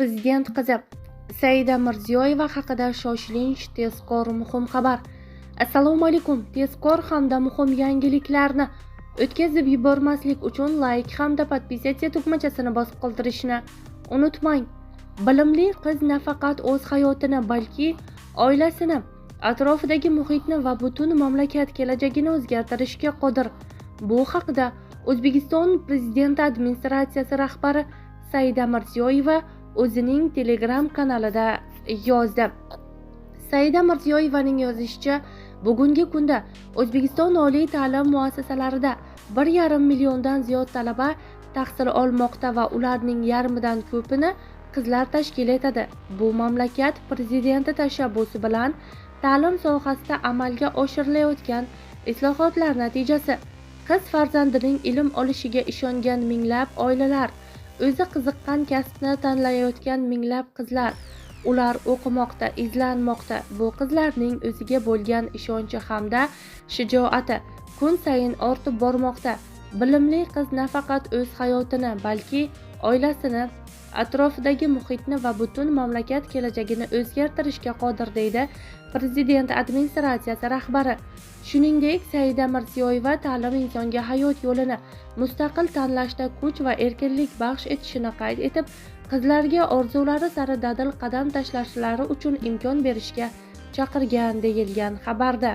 Prezident qizi Saida Mirziyoyeva haqida shoshilinch tezkor muhim xabar. Assalomu alaykum. Tezkor hamda muhim yangiliklarni o'tkazib yubormaslik uchun like hamda podpisatsiya tugmachasini bosib qoldirishni unutmang. Bilimli qiz nafaqat o'z hayotini, balki oilasini, atrofidagi muhitni va butun mamlakat kelajagini o'zgartirishga qodir. Bu haqida O'zbekiston Prezidenti administratsiyasi rahbari Saida Mirziyoyeva o'zining Telegram kanalida yozdi. Saida Mirziyoyevaning yozishicha, bugungi kunda O'zbekiston oliy ta'lim muassasalarida 1,5 milliondan ziyod talaba tahsil olmoqda va ularning yarmidan ko'pini qizlar tashkil etadi. Bu mamlakat prezidenti tashabbusi bilan ta'lim sohasida amalga oshirilayotgan islohotlar natijasi. Qiz farzandining ilm olishiga ishongan minglab oilalar, o'zi qiziqqan kasbni tanlayotgan minglab qizlar. Ular o'qimoqda, izlanmoqda. Bu qizlarning o'ziga bo'lgan ishonchi hamda shijoati kun sayin ortib bormoqda. Bilimli qiz nafaqat o'z hayotini, balki oilasini, atrofidagi muhitni va butun mamlakat kelajagini o'zgartirishga qodir, deydi Prezident administratsiyasi rahbari. Shuningdek, Saida Mirziyoyeva ta'lim insonga hayot yo'lini mustaqil tanlashda kuch va erkinlik baxsh etishini qayd etib, qizlarga orzulari sari dadil qadam tashlashlari uchun imkon berishga chaqirgan, deyilgan xabarda.